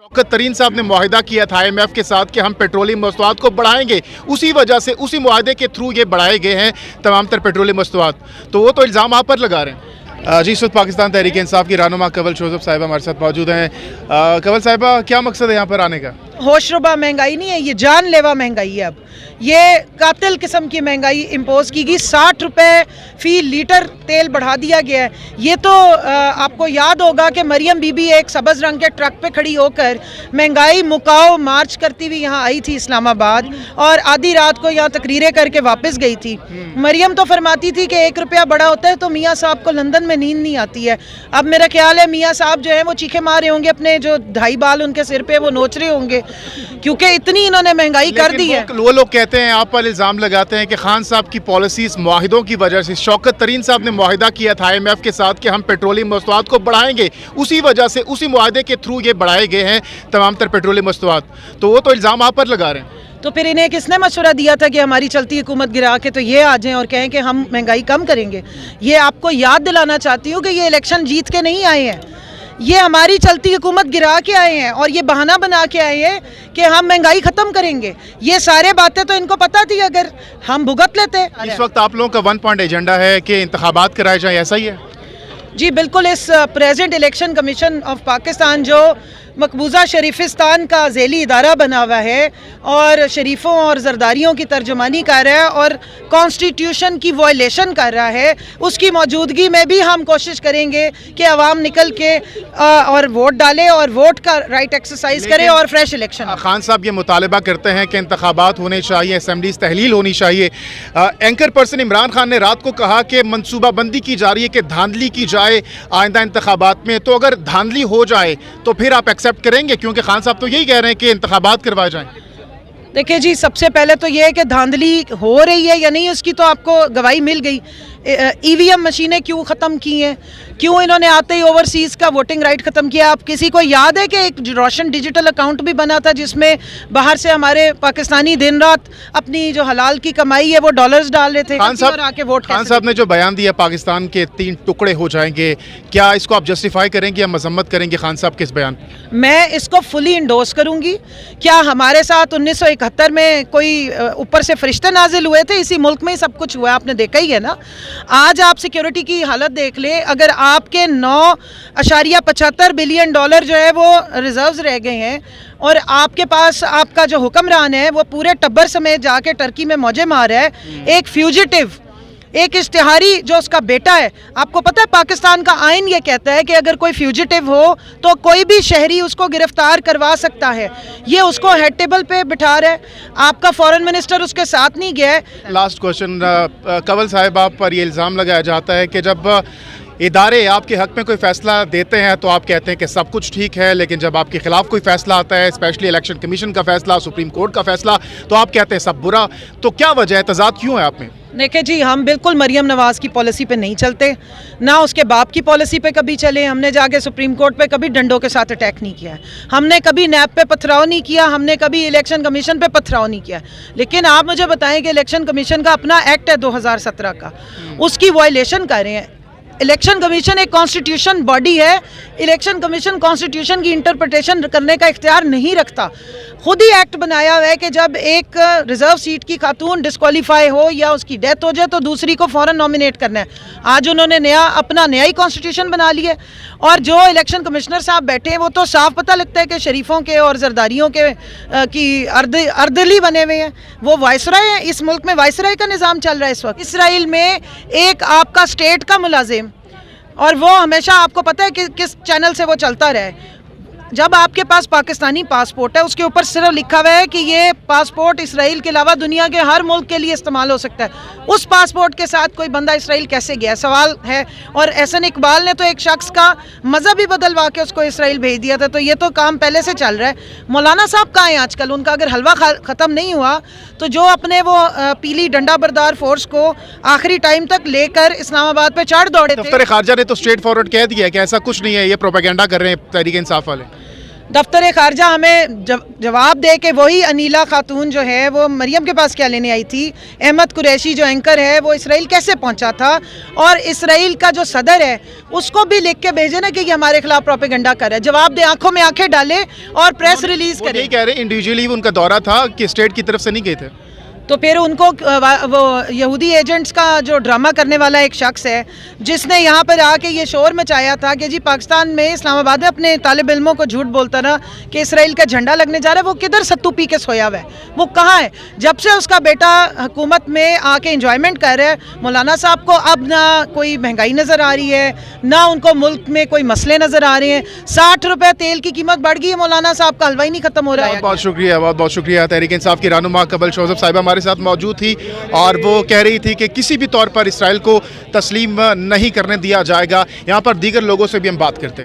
शौकत तरीन साहब ने मुआहिदा किया था IMF के साथ कि हम पेट्रोलियम मसनूआत को बढ़ाएंगे, उसी वजह से उसी मुआहिदे के थ्रू ये बढ़ाए गए हैं तमाम तर पेट्रोलियम मसनूआत। तो वो तो इल्ज़ाम आप पर लगा रहे हैं। जी, इस वक्त पाकिस्तान तहरीक इंसाफ की रहनुमा कंवल शोजब साहिबा हमारे साथ मौजूद हैं। कंवल साहिबा, क्या मकसद है यहाँ पर आने का? होशरुबा महंगाई नहीं है, ये जानलेवा महंगाई है। अब ये कातिल किस्म की महंगाई इम्पोज की गई। 60 रुपये फ़ी लीटर तेल बढ़ा दिया गया है। ये तो आपको याद होगा कि मरियम बीबी एक सब्ज़ रंग के ट्रक पे खड़ी होकर महंगाई मुकाओ मार्च करती हुई यहाँ आई थी इस्लामाबाद, और आधी रात को यहाँ तकरीरें करके वापस गई थी। मरियम तो फरमाती थी कि 1 रुपया बड़ा होता है तो मियाँ साहब को लंदन में नींद नहीं आती है। अब मेरा ख्याल है मियाँ साहब जो है वो चीखे मार रहे होंगे, अपने जो 2.5 बाल उनके सिर पे वो नोच रहे होंगे, क्योंकि इतनी इन्होंने महंगाई कर दी है। वो लोग कहते हैं, आप पर इल्ज़ाम लगाते हैं कि खान साहब की पॉलिसीज़ मुआहिदों की वजह से, शौकत तरीन साहब ने मुआहिदा किया था IMF के साथ कि हम पेट्रोलियम मसनूआत को बढ़ाएंगे, उसी वजह से उसी मुआहिदे के थ्रू ये बढ़ाए गए हैं तमाम तर पेट्रोलियम मसनूआत। तो वो तो इल्ज़ाम आप पर लगा रहे हैं। तो फिर इन्हें किसने मशवरा दिया था कि हमारी चलती हुकूमत गिरा के तो ये आ जाएं और कहें कि हम महंगाई कम करेंगे? ये आपको याद दिलाना चाहती हूँ कि ये इलेक्शन जीत के नहीं आए हैं, ये हमारी चलती हुकूमत गिरा के आए हैं और ये बहाना बना के आए हैं कि हम महंगाई ख़त्म करेंगे। ये सारे बातें तो इनको पता थी, अगर हम भुगत लेते। इस वक्त आप लोगों का 1 पॉइंट एजेंडा है कि इंतखाबात कराए जाएँ, ऐसा ही है? जी बिल्कुल। इस present election commission of Pakistan जो मकबूजा शरीफिस्तान का ज़ेली इदारा बना हुआ है और शरीफों और जरदारियों की तर्जुमानी कर रहा है और कॉन्स्टिट्यूशन की वायलेशन कर रहा है, उसकी मौजूदगी में भी हम कोशिश करेंगे कि अवाम निकल के और वोट डाले और वोट का राइट एक्सरसाइज करे और फ्रेश इलेक्शन। खान साहब ये मुतालबा करते हैं कि इंतखाबात होने चाहिए, असम्बलीज तहलील होनी चाहिए। एंकर पर्सन इमरान खान ने रात को कहा कि मनसूबाबंदी की जा रही है कि धांधली की जाए आइंदा इंतखाबात में। तो अगर धांधली हो जाए तो फिर आप एक्सेप्ट करेंगे? क्योंकि खान साहब तो यही कह रहे हैं कि इंतखाबात करवाए जाएं। देखिए जी, सबसे पहले तो ये है कि धांधली हो रही है या नहीं उसकी तो आपको गवाही मिल गई। EVM मशीनें क्यों ख़त्म की हैं, क्यों इन्होंने आते ही ओवरसीज़ का वोटिंग राइट ख़त्म किया? आप किसी को याद है कि एक रोशन डिजिटल अकाउंट भी बना था जिसमें बाहर से हमारे पाकिस्तानी दिन रात अपनी जो हलाल की कमाई है वो डॉलर्स डाल रहे थे खान साहब ने जो बयान दिया पाकिस्तान के 3 टुकड़े हो जाएंगे, क्या इसको आप जस्टिफाई करेंगे या मजम्मत करेंगे खान साहब के इस बयान? मैं इसको फुली इंडोर्स करूंगी। क्या हमारे साथ 1971 में कोई ऊपर से फरिश्ते नाजिल हुए थे? इसी मुल्क में ही सब कुछ हुआ, आपने देखा ही है ना। आज आप सिक्योरिटी की हालत देख ले, अगर आपके 9.75 बिलियन डॉलर जो है वो रिजर्व्स रह गए हैं और आपके पास आपका जो हुक्मरान है वो पूरे टब्बर समेत जाके टर्की में मौजे मार है, एक फ्यूजिटिव, एक इश्तिहारी जो उसका बेटा है। आपको पता है पाकिस्तान का आइन ये कहता है कि अगर कोई फ्यूजिटिव हो तो कोई भी शहरी उसको गिरफ्तार करवा सकता है। ये उसको हेड टेबल पे बिठा रहा है, आपका फॉरेन मिनिस्टर उसके साथ नहीं गया है। लास्ट क्वेश्चन, कंवल साहिब, आप पर ये इल्ज़ाम लगाया जाता है कि जब इदारे आपके हक़ में कोई फ़ैसला देते हैं तो आप कहते हैं कि सब कुछ ठीक है, लेकिन जब आपके ख़िलाफ़ कोई फ़ैसला आता है, स्पेशली इलेक्शन कमीशन का फ़ैसला, सुप्रीम कोर्ट का फ़ैसला, तो आप कहते हैं सब बुरा। तो क्या वजह है, तज़ाद क्यों है आप में? देखिए जी, हम बिल्कुल मरियम नवाज़ की पॉलिसी पे नहीं चलते, ना उसके बाप की पॉलिसी पे कभी चले। हमने जाके सुप्रीम कोर्ट पे कभी डंडों के साथ अटैक नहीं किया है, हमने कभी नैब पे पथराव नहीं किया, हमने कभी इलेक्शन कमीशन पे पथराव नहीं किया। लेकिन आप मुझे बताएं कि इलेक्शन कमीशन का अपना एक्ट है 2017 का, उसकी वायलेशन कर रहे हैं। इलेक्शन कमीशन एक कॉन्स्टिट्यूशन बॉडी है, इलेक्शन कमीशन कॉन्स्टिट्यूशन की इंटरप्रिटेशन करने का इख्तियार नहीं रखता। खुद ही एक्ट बनाया हुआ है कि जब एक रिजर्व सीट की खातून डिस्क्वालीफाई हो या उसकी डेथ हो जाए तो दूसरी को फ़ौरन नॉमिनेट करना है। आज उन्होंने अपना नया ही कॉन्स्टिट्यूशन बना लिया, और जो इलेक्शन कमिश्नर साहब बैठे हैं वो तो साफ पता लगता है कि शरीफों के और जरदारियों के की अर्दली बने हुए हैं। वो वाइसराय है, इस मुल्क में वाइसराय का निज़ाम चल रहा है इस वक्त। इसराइल में एक आपका स्टेट का मुलाजिम, और वो हमेशा आपको पता है कि किस चैनल से वो चलता रहे। जब आपके पास पाकिस्तानी पासपोर्ट है उसके ऊपर सिर्फ लिखा हुआ है कि ये पासपोर्ट इसराइल के अलावा दुनिया के हर मुल्क के लिए इस्तेमाल हो सकता है, उस पासपोर्ट के साथ कोई बंदा इसराइल कैसे गया, सवाल है। और एहसन इकबाल ने तो एक शख्स का मज़हब ही बदलवा के उसको इसराइल भेज दिया था। तो ये तो काम पहले से चल रहा है। मौलाना साहब कहाँ हैं आजकल? उनका अगर हलवा ख़त्म नहीं हुआ तो जो अपने वो पीली डंडा बरदार फोर्स को आखिरी टाइम तक लेकर इस्लामाबाद पे चढ़ दौड़े थे। दफ्तर खारजा ने तो स्ट्रेट फॉरवर्ड कह दिया है कि ऐसा कुछ नहीं है, ये प्रोपेगेंडा कर रहे हैं तहरीक इंसाफ वाले। दफ्तर खारजा हमें जवाब दे के वही अनीला खातून जो है वो मरियम के पास क्या लेने आई थी, अहमद कुरैशी जो एंकर है वो इसराइल कैसे पहुंचा था, और इसराइल का जो सदर है उसको भी लिख के भेजे ना कि ये हमारे खिलाफ प्रोपेगेंडा कर रहा है। जवाब दे, आंखों में आंखें डाले और प्रेस रिलीज वो करे। नहीं कह रहे इंडिविजुअली उनका दौरा था कि स्टेट की तरफ से नहीं गए थे। तो फिर उनको वो यहूदी एजेंट्स का जो ड्रामा करने वाला एक शख्स है जिसने यहाँ पर आके ये शोर मचाया था कि जी पाकिस्तान में इस्लामाबाद में अपने तालिब इल्मों को झूठ बोलता रहा कि इसराइल का झंडा लगने जा रहा है, वो किधर सत्तू पी के सोया हुआ है, वो कहाँ है? जब से उसका बेटा हुकूमत में आके इंजॉयमेंट कर रहा है, मौलाना साहब को अब ना कोई महंगाई नज़र आ रही है, ना उनको मुल्क में कोई मसले नज़र आ रहे हैं। 60 रुपये तेल की कीमत बढ़ गई है, मौलाना साहब का हलवा ही नहीं खत्म हो रहा है। बहुत शुक्रिया, बहुत बहुत शुक्रिया। तहरीक इंसाफ की रहनुमा कबल शोज़ब साहिबा हमारे साथ मौजूद थी और वो कह रही थी कि किसी भी तौर पर इसराइल को तस्लीम नहीं करने दिया जाएगा। यहाँ पर दीगर लोगों से भी हम बात करते हैं।